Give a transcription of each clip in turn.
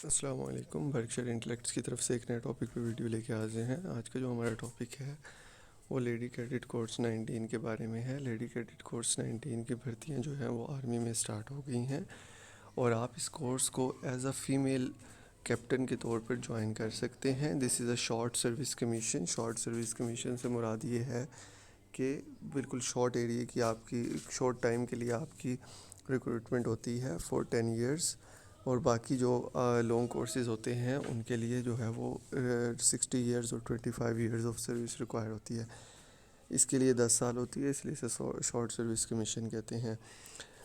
السلام علیکم. Berkshire intellects کی طرف سے ایک نئے ٹاپک پہ ویڈیو لے کے حاضر ہیں. آج کا جو ہمارا ٹاپک ہے وہ لیڈی کیڈٹ کورس 19 کے بارے میں ہے. لیڈی کیڈٹ کورس 19 کی بھرتیاں جو ہیں وہ آرمی میں سٹارٹ ہو گئی ہیں اور آپ اس کورس کو ایز اے فیمیل کیپٹن کے طور پر جوائن کر سکتے ہیں. This is a short service commission. Short service commission سے مراد یہ ہے کہ بالکل شارٹ ایریے کی آپ کی شارٹ ٹائم کے لیے آپ کی ریکروٹمنٹ ہوتی ہے فور 10 ایئرس، اور باقی جو لانگ کورسز ہوتے ہیں ان کے لیے جو ہے وہ 60 ایئرز اور 25 ایئرز آف سروس ریکوائر ہوتی ہے. اس کے لیے 10 سال ہوتی ہے، اس لیے اسے شارٹ سروس کمیشن کہتے ہیں.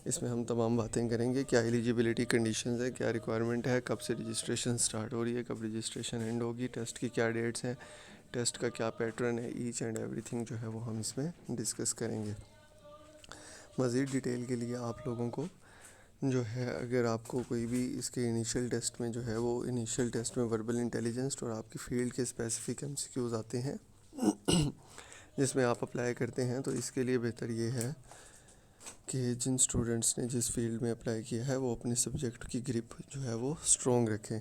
اس میں ہم تمام باتیں کریں گے. کیا ایلیجیبلٹی کنڈیشنز ہے، کیا ریکوائرمنٹ ہے، کب سے رجسٹریشن سٹارٹ ہو رہی ہے، کب رجسٹریشن اینڈ ہوگی، ٹیسٹ کی کیا ڈیٹس ہیں، ٹیسٹ کا کیا پیٹرن ہے، ایچ اینڈ ایوری تھنگ جو ہے وہ ہم اس میں ڈسکس کریں گے. مزید ڈیٹیل کے لیے آپ لوگوں کو جو ہے اگر آپ کو کوئی بھی اس کے انیشیل ٹیسٹ میں جو ہے وہ انیشیل ٹیسٹ میں وربل انٹیلیجنس اور آپ کی فیلڈ کے اسپیسیفک ایم سی کیوز آتے ہیں جس میں آپ اپلائی کرتے ہیں، تو اس کے لیے بہتر یہ ہے کہ جن اسٹوڈنٹس نے جس فیلڈ میں اپلائی کیا ہے وہ اپنے سبجیکٹ کی گرپ جو ہے وہ اسٹرانگ رکھیں.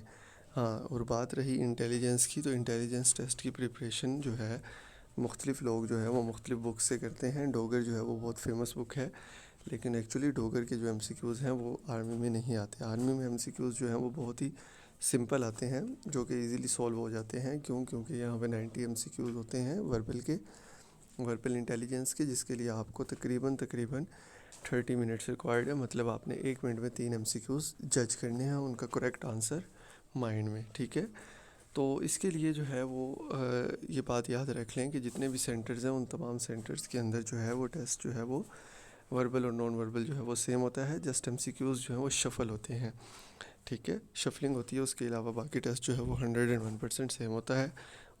ہاں، اور بات رہی انٹیلیجنس کی، تو انٹیلیجنس ٹیسٹ کی پریپریشن جو ہے مختلف لوگ جو ہے وہ مختلف بک سے کرتے ہیں. ڈوگر جو ہے وہ بہت فیمس بک ہے، لیکن ایکچولی ڈوگر کے جو ایم سی کیوز ہیں وہ آرمی میں نہیں آتے. آرمی میں ایم سی کیوز جو ہیں وہ بہت ہی سمپل آتے ہیں جو کہ ایزیلی سولو ہو جاتے ہیں. کیونکہ یہاں پہ 90 ایم سی کیوز ہوتے ہیں وربل انٹیلیجنس کے، جس کے لیے آپ کو تقریباً 30 منٹس ریکوائرڈ ہے. مطلب آپ نے 1 منٹ میں 3 ایم سی کیوز جج کرنے ہیں، ان کا کریکٹ آنسر مائنڈ میں. ٹھیک ہے، تو اس کے لیے جو ہے وہ یہ بات یاد رکھ لیں کہ جتنے بھی سینٹرز ہیں ان تمام سینٹرز کے اندر جو ہے وہ ٹیسٹ جو ہے وہ وربل اور نان وربل جو ہے وہ سیم ہوتا ہے. جسٹ ایم سی کیوز جو ہیں وہ شفل ہوتے ہیں. ٹھیک ہے، شفلنگ ہوتی ہے. اس کے علاوہ باقی ٹیسٹ جو ہے وہ 101% سیم ہوتا ہے.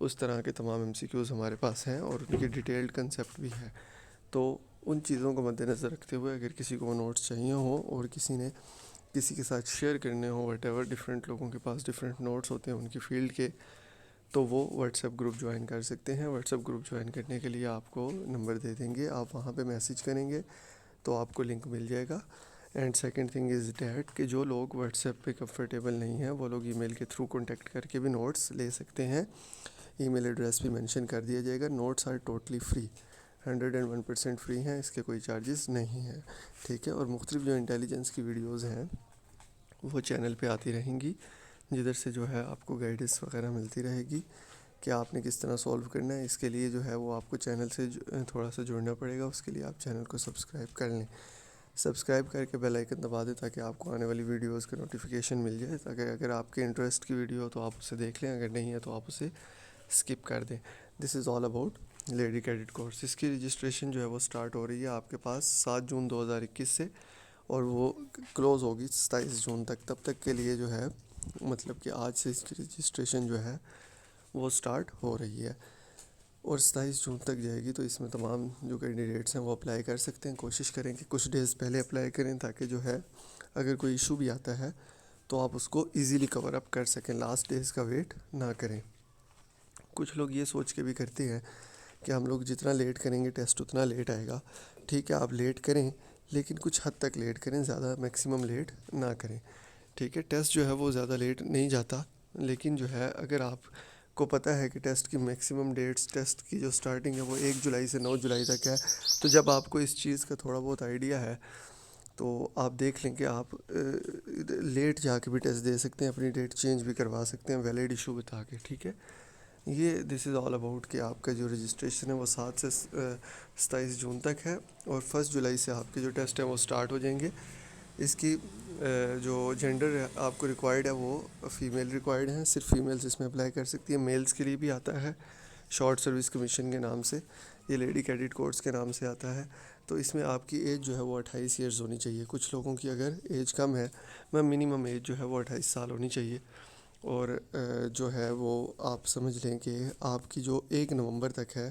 اس طرح کے تمام ایم سی کیوز ہمارے پاس ہیں اور ان کی ڈیٹیلڈ کنسیپٹ بھی ہے. تو ان چیزوں کو مد نظر رکھتے ہوئے اگر کسی کو نوٹس چاہیے ہوں اور کسی نے کسی کے ساتھ شیئر کرنے ہوں، وٹ ایور ڈفرینٹ لوگوں کے پاس ڈفرینٹ نوٹس ہوتے ہیں ان کی فیلڈ کے، تو وہ واٹس ایپ گروپ جوائن کر سکتے ہیں. واٹس ایپ گروپ جوائن کرنے کے لیے آپ کو نمبر دے دیں گے، آپ وہاں پہ میسیج کریں گے تو آپ کو لنک مل جائے گا. And second thing is that کہ جو لوگ واٹس ایپ پہ کمفرٹیبل نہیں ہیں وہ لوگ ای میل کے تھرو کانٹیکٹ کر کے بھی نوٹس لے سکتے ہیں. ای میل ایڈریس بھی مینشن کر دیا جائے گا. Notes are totally free, 101% free ہیں، اس کے کوئی چارجز نہیں ہیں. ٹھیک ہے، اور مختلف جو انٹیلیجنس کی ویڈیوز ہیں وہ چینل پہ آتی رہیں گی، جدھر سے جو ہے آپ کو گائیڈنس وغیرہ ملتی رہے گی کہ آپ نے کس طرح سولو کرنا ہے. اس کے لیے جو ہے وہ آپ کو چینل سے تھوڑا سا جڑنا پڑے گا. اس کے لیے آپ چینل کو سبسکرائب کر لیں. سبسکرائب کر کے بیل آئیکن دبا دیں تاکہ آپ کو آنے والی ویڈیوز کا نوٹیفیکیشن مل جائے. تاکہ اگر آپ کے انٹرسٹ کی ویڈیو ہو تو آپ اسے دیکھ لیں، اگر نہیں ہے تو آپ اسے اسکپ کر دیں. This is all about lady cadet course. اس کی رجسٹریشن جو ہے وہ سٹارٹ ہو رہی ہے آپ کے پاس 7 جون 2021 سے، اور وہ کلوز ہوگی 27 جون تک. تب تک کے لیے جو ہے مطلب کہ آج سے اس کی رجسٹریشن جو ہے وہ سٹارٹ ہو رہی ہے اور 27 جون تک جائے گی. تو اس میں تمام جو کینڈیڈیٹس ہیں وہ اپلائی کر سکتے ہیں. کوشش کریں کہ کچھ ڈیز پہلے اپلائی کریں تاکہ جو ہے اگر کوئی ایشو بھی آتا ہے تو آپ اس کو ایزیلی کور اپ کر سکیں. لاسٹ ڈیز کا ویٹ نہ کریں. کچھ لوگ یہ سوچ کے بھی کرتے ہیں کہ ہم لوگ جتنا لیٹ کریں گے ٹیسٹ اتنا لیٹ آئے گا. ٹھیک ہے، آپ لیٹ کریں لیکن کچھ حد تک لیٹ کریں، زیادہ میکسیمم لیٹ نہ کریں. ٹھیک ہے، ٹیسٹ جو ہے وہ زیادہ لیٹ نہیں جاتا، لیکن جو ہے اگر آپ کو پتہ ہے کہ ٹیسٹ کی میکسیمم ڈیٹس، ٹیسٹ کی جو سٹارٹنگ ہے وہ 1 جولائی سے 9 جولائی تک ہے، تو جب آپ کو اس چیز کا تھوڑا بہت آئیڈیا ہے تو آپ دیکھ لیں کہ آپ لیٹ جا کے بھی ٹیسٹ دے سکتے ہیں، اپنی ڈیٹ چینج بھی کروا سکتے ہیں ویلڈ ایشو بتا کے. ٹھیک ہے، یہ دس از آل اباؤٹ کہ آپ کا جو رجسٹریشن ہے وہ 7 سے 27 جون تک ہے، اور 1 جولائی سے آپ کے جو ٹیسٹ ہیں وہ سٹارٹ ہو جائیں گے. اس کی جو جینڈر آپ کو ریکوائرڈ ہے وہ فیمیل ریکوائرڈ ہیں. صرف فیمیلز اس میں اپلائی کر سکتی ہیں. میلز کے لیے بھی آتا ہے شارٹ سروس کمیشن کے نام سے، یہ لیڈی کیڈٹ کورس کے نام سے آتا ہے. تو اس میں آپ کی ایج جو ہے وہ 28 ایئرز ہونی چاہیے. کچھ لوگوں کی اگر ایج کم ہے، منیمم ایج جو ہے وہ 28 سال ہونی چاہیے. اور جو ہے وہ آپ سمجھ لیں کہ آپ کی جو 1 نومبر تک ہے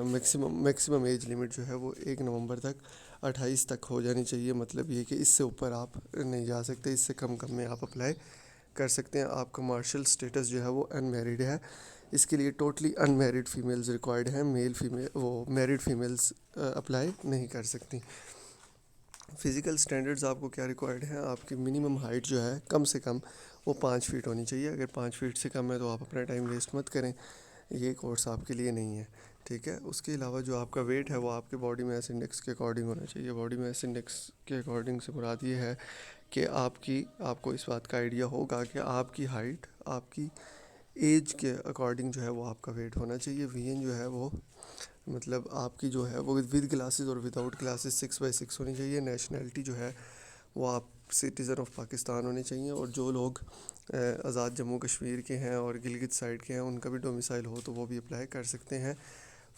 میکسیمم ایج لمٹ جو ہے وہ 1 نومبر تک 28 تک ہو جانی چاہیے. مطلب یہ کہ اس سے اوپر آپ نہیں جا سکتے، اس سے کم میں آپ اپلائی کر سکتے ہیں. آپ کا مارشل سٹیٹس جو ہے وہ ان میرڈ ہے. اس کے لیے totally in married females required ہیں. وہ میرڈ فیمیلز اپلائی نہیں کر سکتی. فزیکل سٹینڈرڈز آپ کو کیا ریکوائرڈ ہیں؟ آپ کی منیمم ہائٹ جو ہے کم سے کم وہ 5 فیٹ ہونی چاہیے. اگر 5 فیٹ سے کم ہے تو آپ اپنا ٹائم ویسٹ مت کریں, یہ کورس آپ کے لیے نہیں ہے. ٹھیک ہے. اس کے علاوہ جو آپ کا ویٹ ہے وہ آپ کے باڈی میس انڈیکس کے اکارڈنگ ہونا چاہیے. باڈی میس انڈیکس کے اکارڈنگ سے مراد یہ ہے کہ آپ کو اس بات کا آئیڈیا ہوگا کہ آپ کی ہائٹ آپ کی ایج کے اکارڈنگ جو ہے وہ آپ کا ویٹ ہونا چاہیے. وی این جو ہے وہ مطلب آپ کی جو ہے وہ ود گلاسز اور ود آؤٹ گلاسز 6x6 ہونی چاہیے. نیشنلٹی جو ہے وہ آپ سٹیزن آف پاکستان ہونے چاہیے, اور جو لوگ آزاد جموں کشمیر کے ہیں اور گلگت سائڈ کے ہیں ان کا بھی ڈومیسائل ہو تو وہ بھی اپلائی کر سکتے ہیں.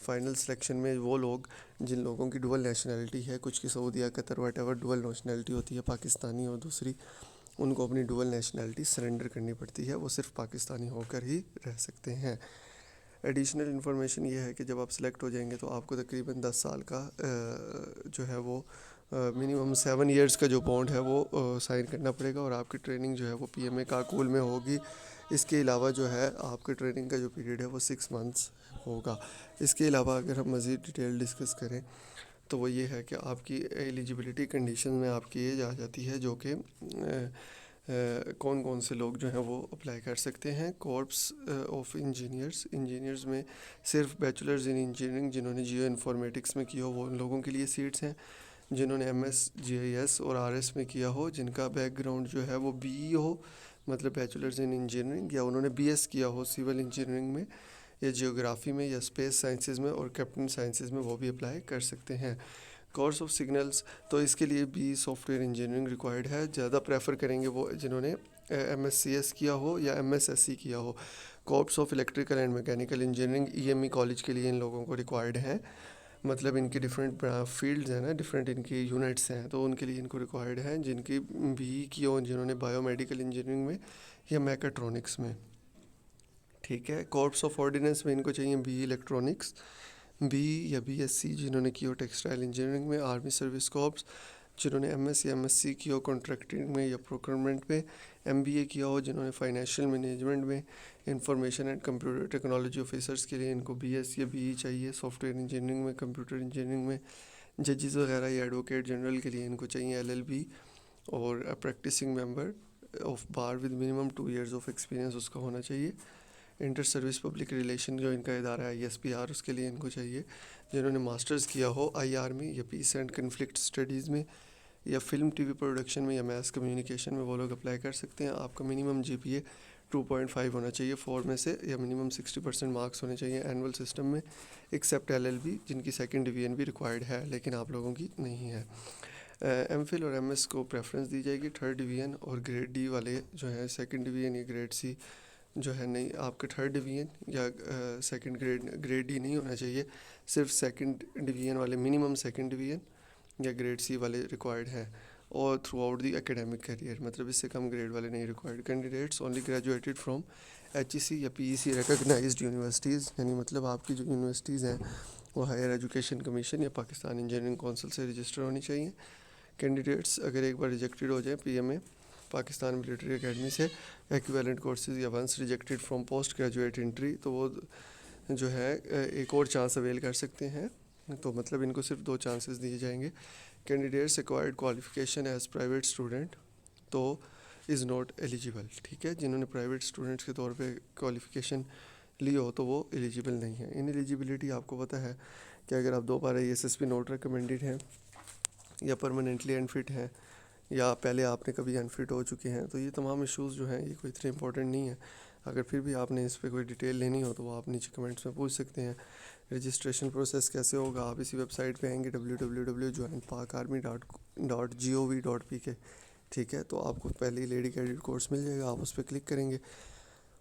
فائنل سلیکشن میں وہ لوگ جن لوگوں کی ڈول نیشنلٹی ہے, کچھ کی سعودیہ قطر واٹ ایور ڈول نیشنلٹی ہوتی ہے پاکستانی اور دوسری, ان کو اپنی ڈول نیشنلٹی سرنڈر کرنی پڑتی ہے, وہ صرف پاکستانی ہو کر ہی رہ سکتے ہیں. ایڈیشنل انفارمیشن یہ ہے کہ جب آپ سلیکٹ ہو جائیں گے تو آپ کو تقریباً 10 سال کا جو ہے وہ منیمم 7 ایئرس کا جو بانڈ ہے وہ سائن کرنا پڑے گا, اور آپ کی ٹریننگ جو ہے وہ پی ایم اے کاکول میں ہوگی. اس کے علاوہ جو ہے آپ کے ٹریننگ کا جو پیریڈ ہے وہ 6 منتھس ہوگا. اس کے علاوہ اگر ہم مزید ڈیٹیل ڈسکس کریں تو وہ یہ ہے کہ آپ کی ایلیجیبلٹی کنڈیشن میں آپ کی ایج آ جاتی ہے, جو کہ کون سے لوگ جو ہیں وہ اپلائی کر سکتے ہیں. کورپس آف انجینئرز میں صرف بیچلرز ان انجینئرنگ جنہوں نے جیو انفارمیٹکس میں کیا ہو وہ ان لوگوں کے لیے سیٹس ہیں. جنہوں نے MS GIS اور RS میں کیا ہو, جن کا بیک گراؤنڈ جو ہے وہ BE ہو, مطلب بیچلرز ان انجینئرنگ, یا انہوں نے BS کیا ہو سول انجینئرنگ میں یا جیوگرافی میں یا اسپیس سائنسز میں اور کیپٹن سائنسز میں, وہ بھی اپلائی کر سکتے ہیں. کورس آف سگنلز تو اس کے لیے بھی سافٹ ویئر انجینئرنگ ریکوائرڈ ہے. زیادہ پریفر کریں گے وہ جنہوں نے MScs کیا ہو یا MSSC کیا ہو. Corps of electrical and mechanical engineering EME college کے لیے ان لوگوں کو ریکوائرڈ ہیں, مطلب ان کی ڈفرینٹ فیلڈز ہیں نا, ڈفرینٹ ان کی یونٹس ہیں, تو ان کے لیے ان کو ریکوائرڈ ہیں جن کی BE کی ہو, جنہوں نے بایو میڈیکل انجینئرنگ میں یا میکاٹرونکس میں. ٹھیک ہے. کورپس آف آرڈیننس میں ان کو چاہیے BE الیکٹرانکس, BE یا BSc جنہوں نے کی ہو ٹیکسٹائل انجینئرنگ میں. آرمی سروس کورپس جنہوں نے MS یا MSc کی ہو کانٹریکٹنگ میں یا پروکیورمنٹ میں. MBA کیا ہو جنہوں نے فائنینشیل مینجمنٹ میں. Information and computer technology officers کے لیے ان کو BS یا BE چاہیے سافٹ ویئر انجینئرنگ میں, کمپیوٹر انجینئرنگ میں. ججز وغیرہ یا ایڈوکیٹ جنرل کے لیے ان کو چاہیے LLB اور practicing member of bar with minimum 2 years of experience اس کا ہونا چاہیے. انٹر سروس پبلک ریلیشن جو ان کا ادارہ ہے ISPR, اس کے لیے ان کو چاہیے جنہوں نے ماسٹرز کیا ہو IR میں یا پیس اینڈ کنفلکٹ اسٹڈیز میں یا فلم TV پروڈکشن میں یا میس کمیونیکیشن میں, وہ لوگ اپلائی کر سکتے ہیں. آپ کا منیمم GPA 2.5 ہونا چاہیے 4 میں سے, یا منیمم 60% مارکس ہونے چاہیے اینول سسٹم میں, ایکسیپٹ LLB جن کی سیکنڈ ڈویژن بھی ریکوائرڈ ہے لیکن آپ لوگوں کی نہیں ہے. MPhil اور MS کو پریفرنس دی جائے گی. تھرڈ ڈویژن اور گریڈ D والے جو ہیں سیکنڈ ڈویژن یا گریڈ C جو ہے نہیں, آپ کے تھرڈ ڈویژن یا سیکنڈ گریڈ D نہیں ہونا چاہیے, صرف سیکنڈ ڈویژن والے منیمم سیکنڈ ڈویژن یا گریڈ C والے ریکوائرڈ ہیں, اور throughout the academic career, مطلب اس سے کم گریڈ والے نہیں required. Candidates only graduated from HEC یا PEC ریکگنائزڈ یونیورسٹیز, یعنی مطلب آپ کی جو یونیورسٹیز ہیں وہ ہائر ایجوکیشن کمیشن یا پاکستان انجینئرنگ کونسل سے رجسٹر ہونی چاہیے. کینڈیڈیٹس اگر ایک بار ریجیکٹڈ ہو جائیں PMA پاکستان ملٹری اکیڈمی سے ایکویلنٹ کورسز یا once rejected from post graduate entry, تو وہ جو ہے ایک اور چانس اویل کر سکتے ہیں, تو مطلب ان کو صرف 2 چانسز دیے جائیں گے. Candidates acquired qualification as private student تو از ناٹ ایلیجیبل. ٹھیک ہے. جنہوں نے پرائیویٹ اسٹوڈنٹس کے طور پہ کوالیفیکیشن لی ہو تو وہ ایلیجیبل نہیں ہیں. ان ایلیجیبلٹی آپ کو پتہ ہے کہ اگر آپ 2 بار SSB نوٹ ریکمینڈیڈ ہیں یا پرماننٹلی انفٹ ہیں یا پہلے آپ نے کبھی انفٹ ہو چکے ہیں, تو یہ تمام ایشوز جو ہیں یہ کوئی اتنے امپورٹنٹ نہیں ہیں. اگر پھر بھی آپ نے اس پہ کوئی ڈیٹیل لینی ہو تو وہ آپ نیچے کمنٹس میں پوچھ سکتے ہیں. رجسٹریشن پروسیس کیسے ہوگا, آپ اسی ویب سائٹ پہ آئیں گے www.joinpakarmy.gov.pk. ٹھیک ہے. تو آپ کو پہلے لیڈی کیڈٹ کورس مل جائے گا, آپ اس پہ کلک کریں گے,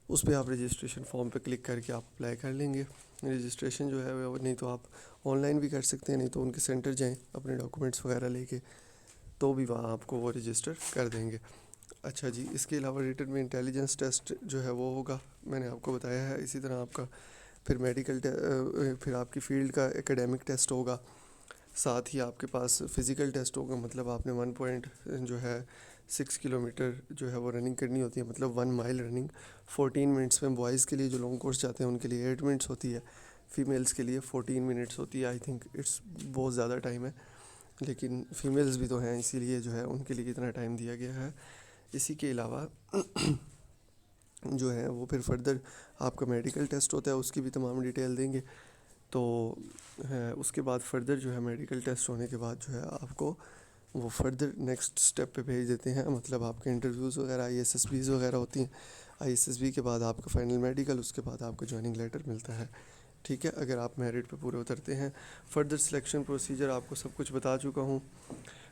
اس پہ آپ رجسٹریشن فارم پہ کلک کر کے آپ اپلائی کر لیں گے. رجسٹریشن جو ہے وہ نہیں تو آپ آن لائن بھی کر سکتے ہیں, نہیں تو ان کے سینٹر جائیں اپنے ڈاکومنٹس وغیرہ لے کے, تو بھی وہاں آپ کو وہ رجسٹر کر دیں گے. اچھا جی. اس کے علاوہ ریٹن میں انٹیلیجنس ٹیسٹ جو ہے وہ ہوگا, میں نے آپ کو بتایا ہے. اسی طرح آپ کا پھر میڈیکل پھر آپ کی فیلڈ کا ایکیڈیمک ٹیسٹ ہوگا, ساتھ ہی آپ کے پاس فزیکل ٹیسٹ ہوگا. مطلب آپ نے 1.6 کلومیٹر جو ہے وہ رننگ کرنی ہوتی ہے, مطلب 1 مائل رننگ 14 منٹس میں. بوائز کے لیے جو لانگ کورس جاتے ہیں ان کے لیے 8 منٹس ہوتی ہے, فیمیلس کے لیے 14 منٹس ہوتی ہے. آئی تھنک اٹس بہت زیادہ ٹائم ہے, لیکن فیمیلز بھی تو ہیں اسی لیے جو ہے ان کے لیے اتنا ٹائم دیا گیا ہے. اسی کے علاوہ جو ہے وہ پھر فردر آپ کا میڈیکل ٹیسٹ ہوتا ہے، اس کی بھی تمام ڈیٹیل دیں گے. تو اس کے بعد فردر جو ہے میڈیکل ٹیسٹ ہونے کے بعد جو ہے آپ کو وہ فردر نیکسٹ اسٹیپ پہ بھیج دیتے ہیں. مطلب آپ کے انٹرویوز وغیرہ آئی ایس ایس بیز وغیرہ ہوتی ہیں. آئی ایس ایس بی کے بعد آپ کا فائنل میڈیکل، اس کے بعد آپ کو جوائننگ لیٹر ملتا ہے. ٹھیک ہے، اگر آپ میرٹ پہ پورے اترتے ہیں. فردر سلیکشن پروسیجر آپ کو سب کچھ بتا چکا ہوں.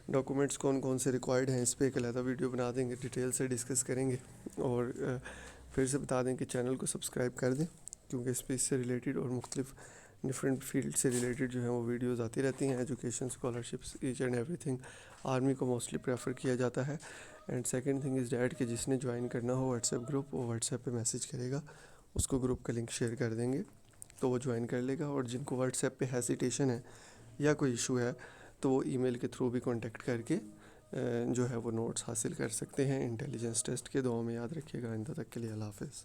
ڈاکومنٹس کون کون سے ریکوائرڈ ہیں اس پہ ایک علیحدہ ویڈیو بنا دیں گے، ڈیٹیل سے ڈسکس کریں گے. اور پھر سے بتا دیں کہ چینل کو سبسکرائب کر دیں، کیونکہ اس پہ اس سے ریلیٹڈ اور مختلف ڈفرینٹ فیلڈ سے ریلیٹڈ جو ہیں وہ ویڈیوز آتی رہتی ہیں. Education, scholarships, H and everything. Army کو موسٹلی پریفر کیا جاتا ہے. And second thing is that کہ جس نے جوائن کرنا ہو واٹس ایپ گروپ، وہ واٹس ایپ پہ میسیج کرے گا، اس کو گروپ کا لنک شیئر کر دیں گے تو وہ جوائن کر لے گا. اور جن کو واٹس ایپ پہ ہیسیٹیشن ہے یا کوئی ایشو ہے تو وہ ای میل کے تھرو بھی کانٹیکٹ کر کے جو ہے وہ نوٹس حاصل کر سکتے ہیں انٹیلیجنس ٹیسٹ کے. دعاؤں میں یاد رکھیے گا. آئندہ تک کے لیے اللہ حافظ.